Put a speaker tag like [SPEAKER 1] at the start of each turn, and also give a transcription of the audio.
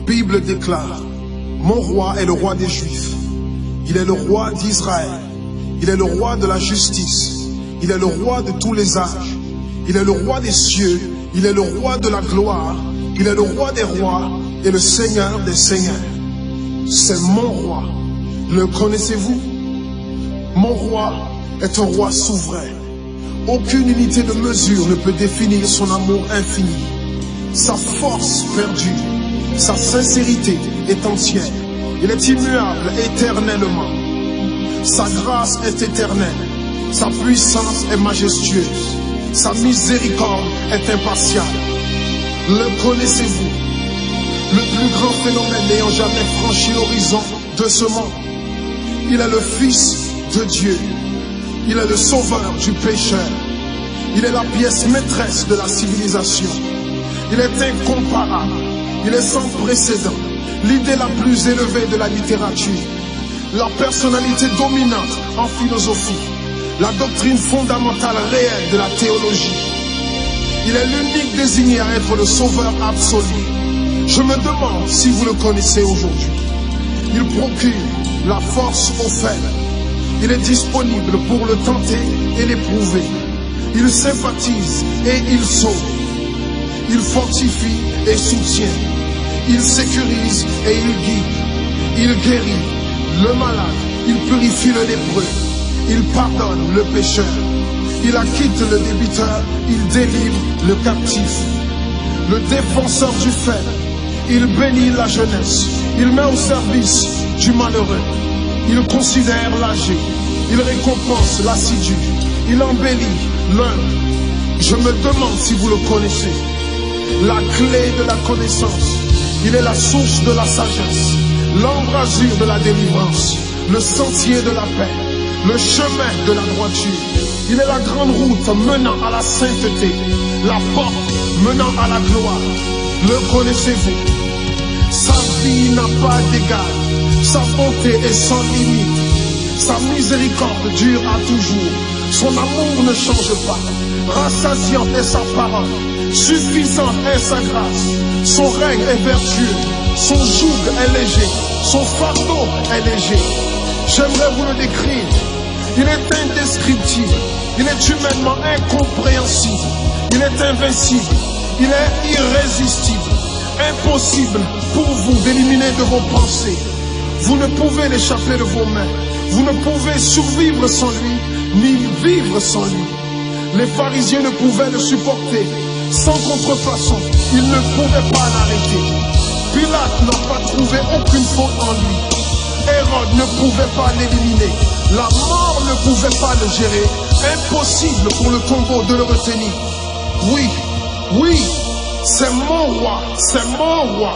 [SPEAKER 1] Bible déclare, mon roi est le roi des Juifs. Il est le roi d'Israël. Il est le roi de la justice. Il est le roi de tous les âges. Il est le roi des cieux. Il est le roi de la gloire. Il est le roi des rois et le Seigneur des seigneurs. C'est mon roi. Le connaissez-vous? Mon roi est un roi souverain. Aucune unité de mesure ne peut définir son amour infini. Sa force perdue, sa sincérité est entière. Il est immuable éternellement. Sa grâce est éternelle. Sa puissance est majestueuse. Sa miséricorde est impartiale. Le connaissez-vous? Le plus grand phénomène n'ayant jamais franchi l'horizon de ce monde. Il est le Fils de Dieu. Il est le sauveur du pécheur. Il est la pièce maîtresse de la civilisation. Il est incomparable. Il est sans précédent. L'idée la plus élevée de la littérature. La personnalité dominante en philosophie. La doctrine fondamentale réelle de la théologie. Il est l'unique désigné à être le sauveur absolu. Je me demande si vous le connaissez aujourd'hui. Il procure la force aux faibles. Il est disponible pour le tenter et l'éprouver. Il sympathise et il sauve. Il fortifie et soutient. Il sécurise et il guide. Il guérit le malade. Il purifie le lépreux. Il pardonne le pécheur. Il acquitte le débiteur. Il délivre le captif. Le défenseur du faible. Il bénit la jeunesse. Il met au service du malheureux. Il considère l'âgé. Il récompense l'assidu. Il embellit l'humble. Je me demande si vous le connaissez. La clé de la connaissance. Il est la source de la sagesse. L'embrasure de la délivrance. Le sentier de la paix. Le chemin de la droiture. Il est la grande route menant à la sainteté. La porte menant à la gloire. Le connaissez-vous? Sa vie n'a pas d'égal. Sa bonté est sans limite. Sa miséricorde dure à toujours. Son amour ne change pas. Rassasiante est sa parole. Suffisante est sa grâce. Son règne est vertueux. Son joug est léger. Son fardeau est léger. J'aimerais vous le décrire. Il est indescriptible. Il est humainement incompréhensible. Il est invincible. Il est irrésistible. Impossible pour vous d'éliminer de vos pensées. Vous ne pouvez l'échapper de vos mains. Vous ne pouvez survivre sans lui, ni vivre sans lui. Les pharisiens ne pouvaient le supporter. Sans contrefaçon, ils ne pouvaient pas l'arrêter. Pilate n'a pas trouvé aucune faute en lui. Hérode ne pouvait pas l'éliminer. La mort ne pouvait pas le gérer. Impossible pour le tombeau de le retenir. Oui, oui, c'est mon roi, c'est mon roi.